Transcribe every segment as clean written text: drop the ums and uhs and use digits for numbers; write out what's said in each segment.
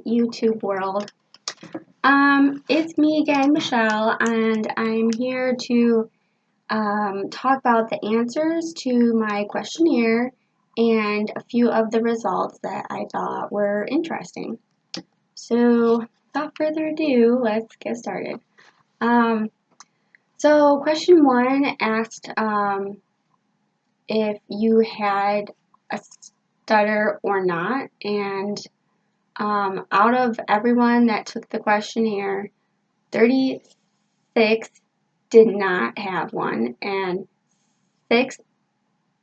YouTube world. It's me again, Michelle, and I'm here to talk about the answers to my questionnaire and a few of the results that I thought were interesting. So, without further ado, let's get started. So question 1 asked if you had a stutter or not, and out of everyone that took the questionnaire, 36 did not have one, and 6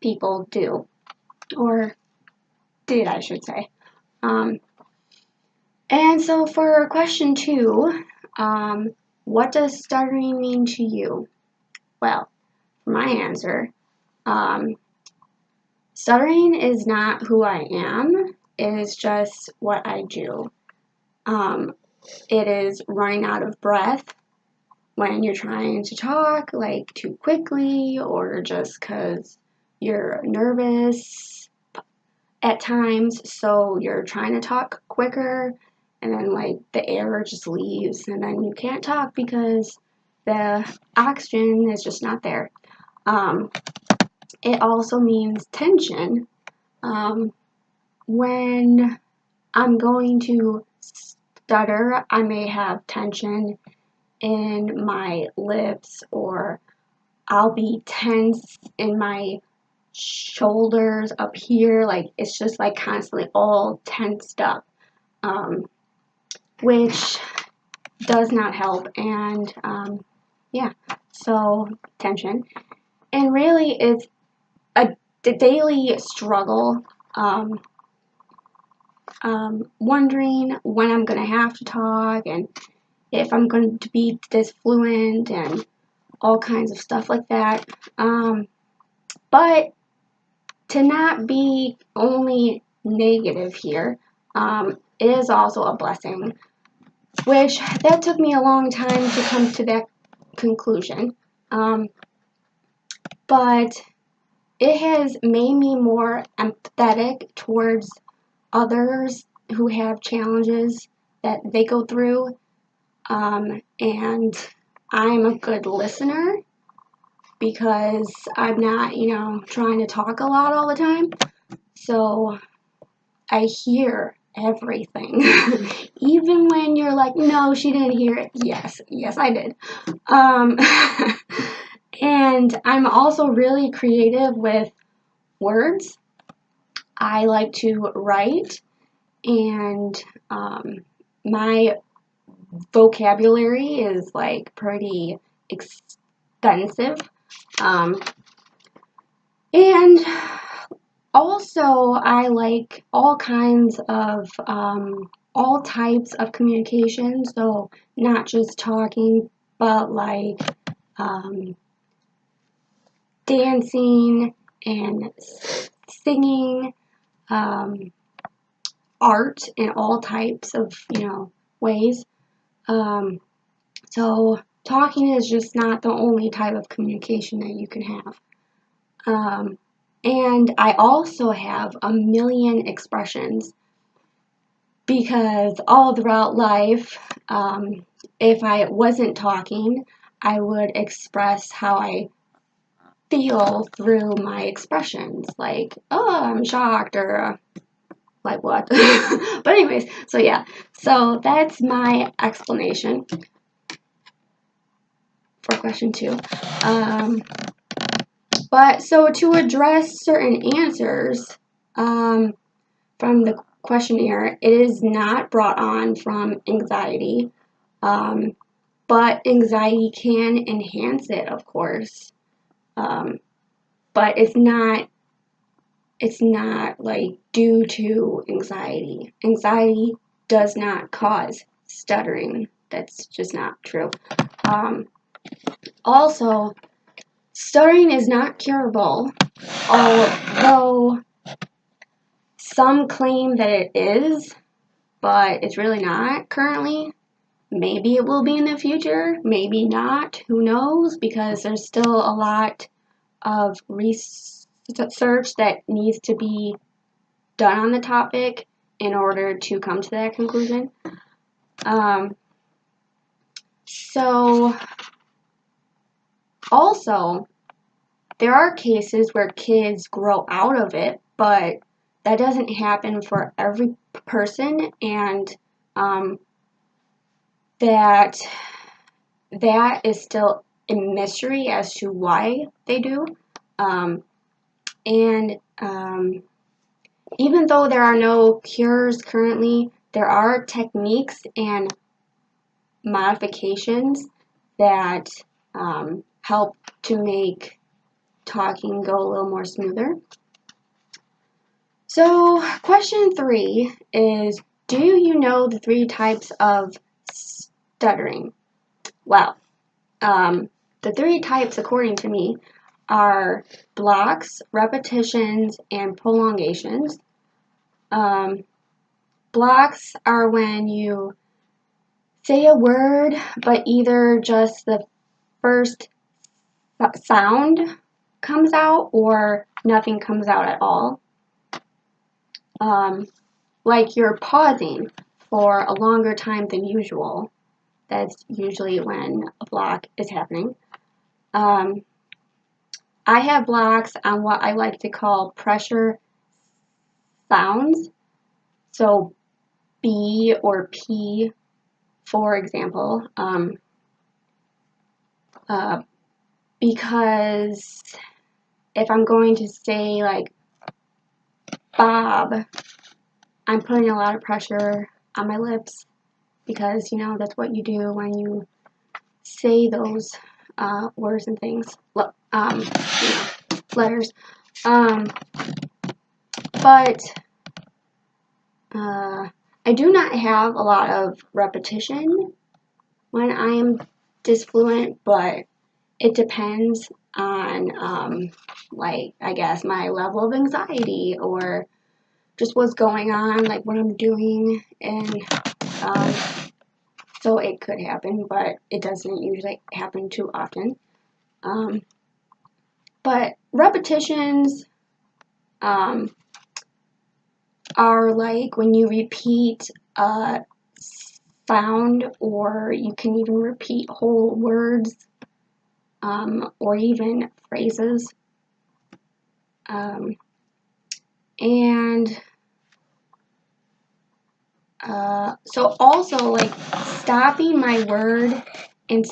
people do, or did, I should say. And so for question 2, what does stuttering mean to you? Well, for my answer, stuttering is not who I am. It is just what I do. It is running out of breath when you're trying to talk, like too quickly, or just because you're nervous at times, so you're trying to talk quicker, and then like the air just leaves, and then you can't talk because the oxygen is just not there. It also means tension. When I'm going to stutter, I may have tension in my lips, or I'll be tense in my shoulders up here, like it's just like constantly all tensed up, which does not help. And yeah, so tension, and really it's a daily struggle, wondering when I'm gonna have to talk and if I'm going to be this fluent and all kinds of stuff like that. But to not be only negative here, it is also a blessing, which that took me a long time to come to that conclusion. But it has made me more empathetic towards others who have challenges that they go through. And I'm a good listener because I'm not, trying to talk a lot all the time. So I hear everything. Even when you're like, no, she didn't hear it. Yes, I did. And I'm also really creative with words. I like to write, and my vocabulary is like pretty extensive. And also I like all kinds of all types of communication, so not just talking, but like dancing and singing, art in all types of ways. So talking is just not the only type of communication that you can have. And I also have a million expressions, because all throughout life, if I wasn't talking, I would express how I feel through my expressions, like, oh, I'm shocked, or like what? But anyways, so yeah, so that's my explanation for question 2. But so to address certain answers from the questionnaire, it is not brought on from anxiety, but anxiety can enhance it, of course. But it's not like due to anxiety. Anxiety does not cause stuttering. That's just not true. Also, stuttering is not curable, although some claim that it is, but it's really not currently. Maybe it will be in the future, maybe not, who knows, because there's still a lot of research that needs to be done on the topic, in order to come to that conclusion. So also, there are cases where kids grow out of it, but that doesn't happen for every person, and that is still a mystery as to why they do. Even though there are no cures currently, there are techniques and modifications that help to make talking go a little more smoother. So, question 3 is, do you know the 3 types of stuttering? Well, the 3 types, according to me, are blocks, repetitions, and prolongations. Blocks are when you say a word, but either just the first sound comes out or nothing comes out at all. Like you're pausing for a longer time than usual. That's usually when a block is happening. I have blocks on what I like to call pressure sounds. So B or P, for example, because if I'm going to say like Bob, I'm putting a lot of pressure on my lips because, you know, that's what you do when you say those words and things, letters. But I do not have a lot of repetition when I am disfluent, but it depends on, like, I guess my level of anxiety or just what's going on, like what I'm doing, and so it could happen, but it doesn't usually happen too often. But repetitions are like when you repeat a sound, or you can even repeat whole words, or even phrases. So also, like, stopping my word and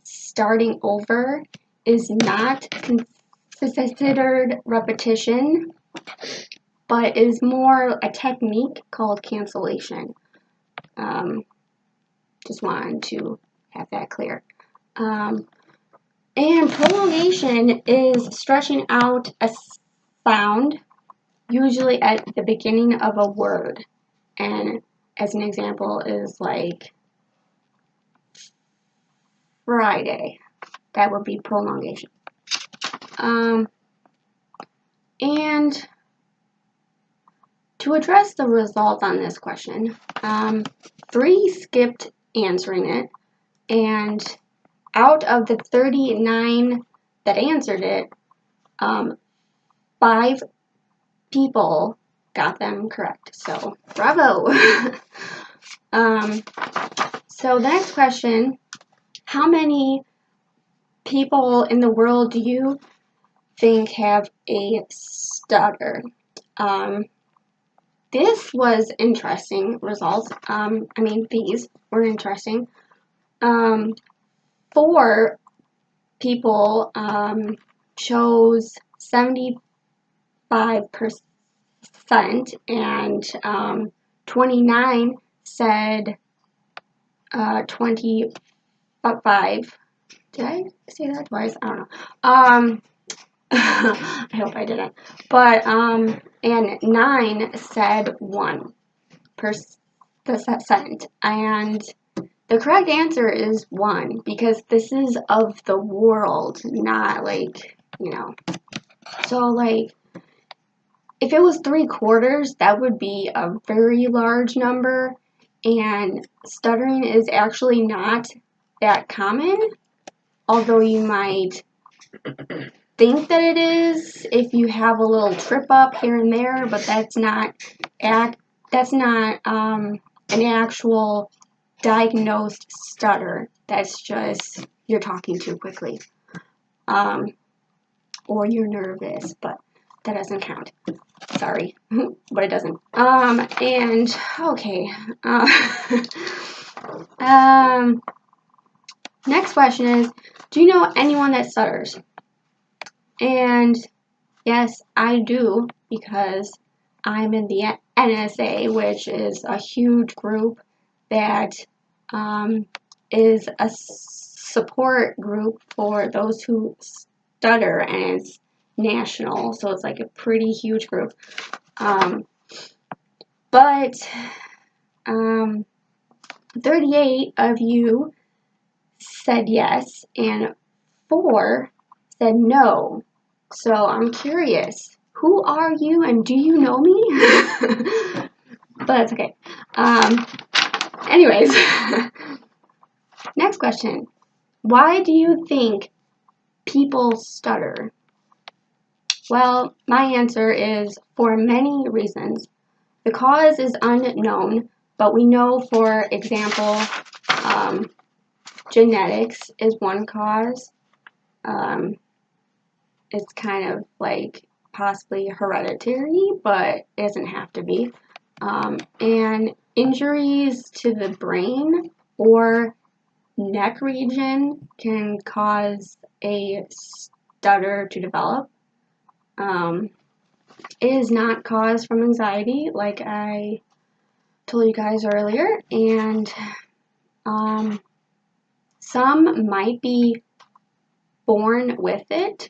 starting over is not considered repetition, but is more a technique called cancellation. Just wanted to have that clear. And prolongation is stretching out a sound, usually at the beginning of a word. And as an example is like Friday. That would be prolongation. And to address the results on this question, 3 skipped answering it, and out of the 39 that answered it, 5 people got them correct. So, bravo! So the next question, how many people in the world do you think have a stutter? This was interesting results. These were interesting. 4 people chose 75%, and 29 said 25. Did I say that twice? I don't know. I hope I didn't. But and 9 said 1%. And the correct answer is 1, because this is of the world, not like, you know. So like, if it was 3/4, that would be a very large number, and stuttering is actually not that common, although you might think that it is if you have a little trip up here and there, but that's not an actual diagnosed stutter. That's just you're talking too quickly, or you're nervous, but that doesn't count. Sorry, but it doesn't. And okay. Next question is, do you know anyone that stutters? And yes, I do, because I'm in the NSA, which is a huge group that is a support group for those who stutter, and it's national, so it's like a pretty huge group. But 38 of you said yes, and 4 said no. So I'm curious, who are you, and do you know me? But that's okay. Anyways, next question. Why do you think people stutter? Well, my answer is for many reasons. The cause is unknown, but we know, for example, genetics is one cause. It's kind of like possibly hereditary, but it doesn't have to be. And injuries to the brain or neck region can cause a stutter to develop. It is not caused from anxiety, like I told you guys earlier, and some might be born with it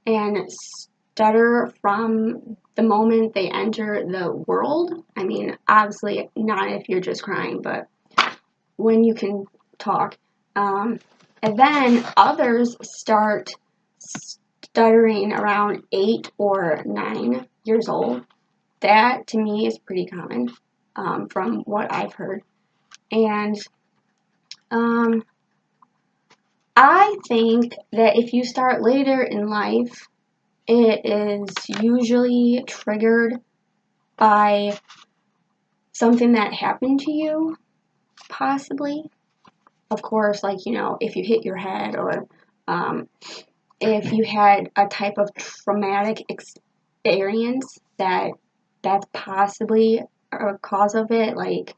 and stutter from the moment they enter the world. I mean, obviously not if you're just crying, but when you can talk. And then others start stuttering around 8 or 9 years old. That, to me, is pretty common from what I've heard. And I think that if you start later in life, it is usually triggered by something that happened to you, possibly. Of course, like, you know, if you hit your head, or if you had a type of traumatic experience that's possibly a cause of it, like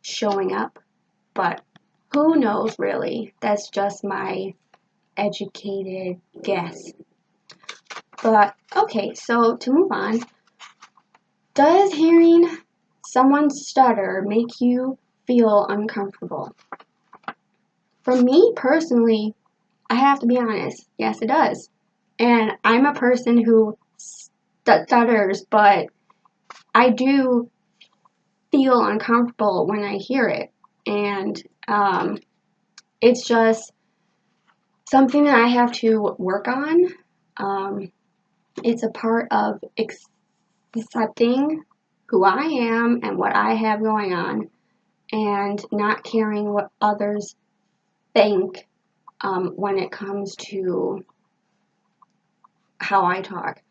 showing up. But who knows, really? That's just my educated guess. But okay, so to move on, does hearing someone stutter make you feel uncomfortable? For me personally, I have to be honest, yes it does. And I'm a person who stutters, but I do feel uncomfortable when I hear it. And it's just something that I have to work on. It's a part of accepting who I am and what I have going on, and not caring what others think when it comes to how I talk.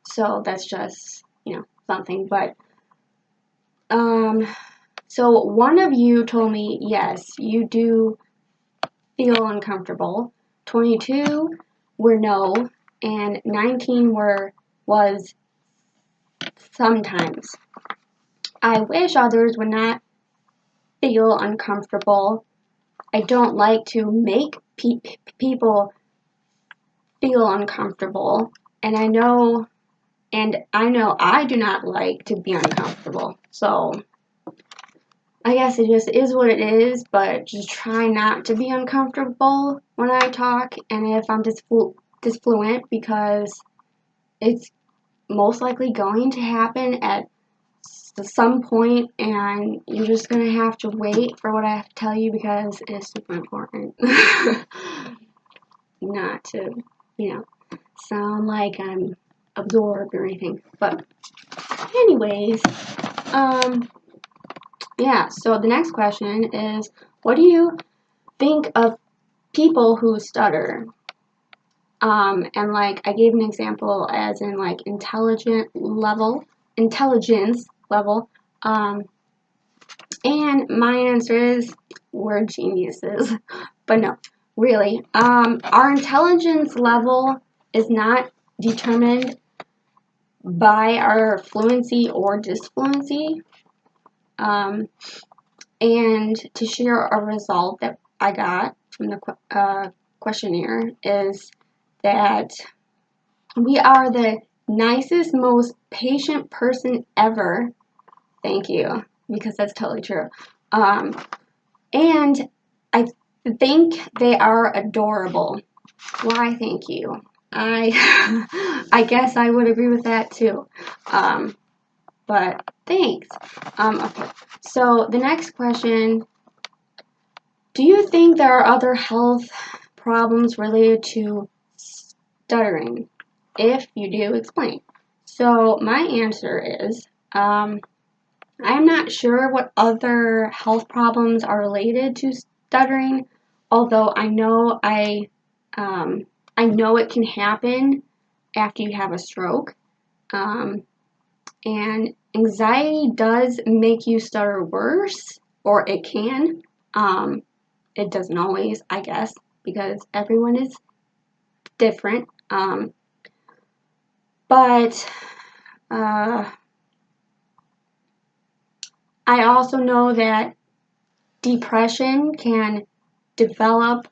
So that's just, you know, something. But so one of you told me, yes, you do feel uncomfortable. 22 were no, and 19 was sometimes. I wish others would not feel uncomfortable. I don't like to make people feel uncomfortable, and I know I do not like to be uncomfortable. So I guess it just is what it is, but just try not to be uncomfortable when I talk, and if I'm disfluent, because it's most likely going to happen at some point, and you're just going to have to wait for what I have to tell you, because it's super important. Not to, you know, sound like I'm absorbed or anything. But anyways, yeah, so the next question is, what do you think of people who stutter? And like I gave an example as in like intelligence level, and my answer is we're geniuses. But no, really, our intelligence level is not determined by our fluency or disfluency. And to share a result that I got from the questionnaire is that we are the nicest, most patient person ever. Thank you, because that's totally true. And I think they are adorable. Why, thank you. I guess I would agree with that too. But thanks. Okay. So the next question, do you think there are other health problems related to stuttering? If you do, explain. So my answer is, I'm not sure what other health problems are related to stuttering, although I know it can happen after you have a stroke. And anxiety does make you stutter worse, or it can. It doesn't always, I guess, because everyone is different. But I also know that depression can develop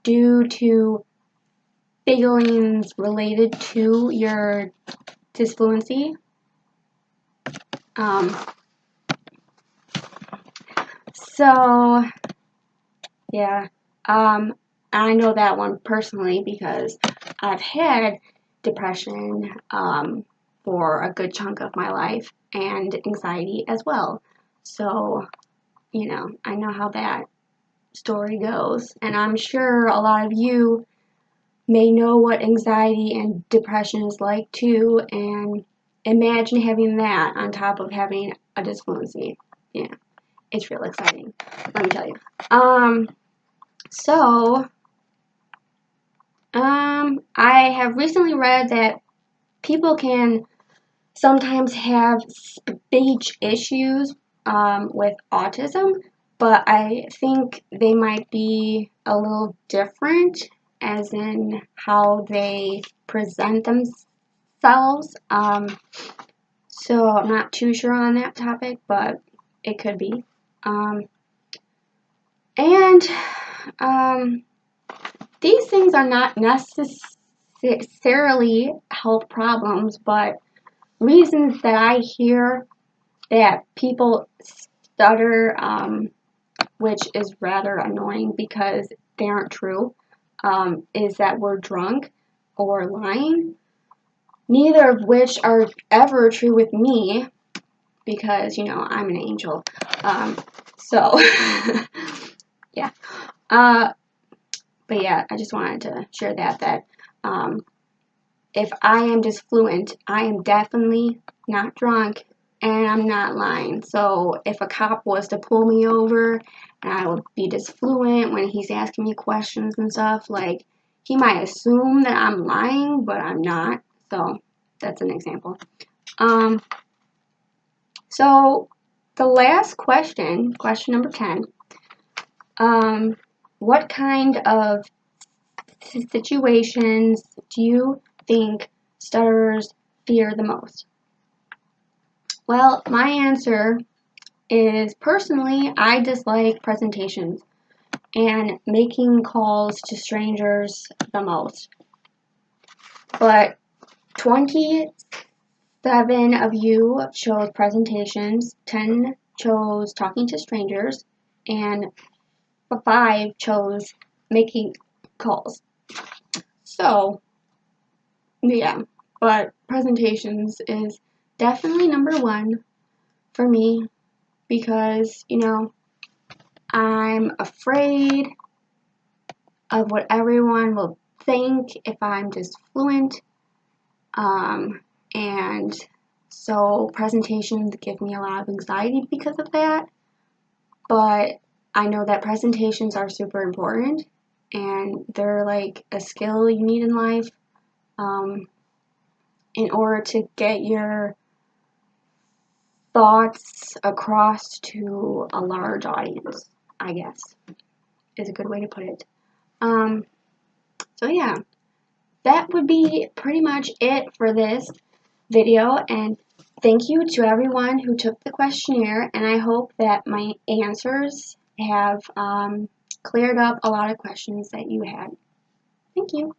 due to feelings related to your disfluency. So, yeah, I know that one personally because I've had depression for a good chunk of my life and anxiety as well. So, you know, I know how that story goes, and I'm sure a lot of you may know what anxiety and depression is like too, and imagine having that on top of having a disfluency. Yeah, it's real exciting, let me tell you. I have recently read that people can sometimes have speech issues with autism, but I think they might be a little different as in how they present themselves. So I'm not too sure on that topic, but it could be. These things are not necessarily health problems, but reasons that I hear that people stutter, which is rather annoying because they aren't true, is that we're drunk or lying. Neither of which are ever true with me because, you know, I'm an angel. So, yeah. But yeah, I just wanted to share that if I am just fluent, I am definitely not drunk and I'm not lying. So if a cop was to pull me over and I would be just fluent when he's asking me questions and stuff, like he might assume that I'm lying, but I'm not. So that's an example. So the last question, question number 10, what kind of situations do you think stutterers fear the most? Well, my answer is personally, I dislike presentations and making calls to strangers the most. But 27 of you chose presentations, 10 chose talking to strangers, and 5 chose making calls. So, yeah, but presentations is definitely number 1 for me because, you know, I'm afraid of what everyone will think if I'm just fluent. And so presentations give me a lot of anxiety because of that. But I know that presentations are super important and they're like a skill you need in life in order to get your thoughts across to a large audience, I guess, is a good way to put it. So yeah, that would be pretty much it for this video, and thank you to everyone who took the questionnaire, and I hope that my answers have cleared up a lot of questions that you had. Thank you.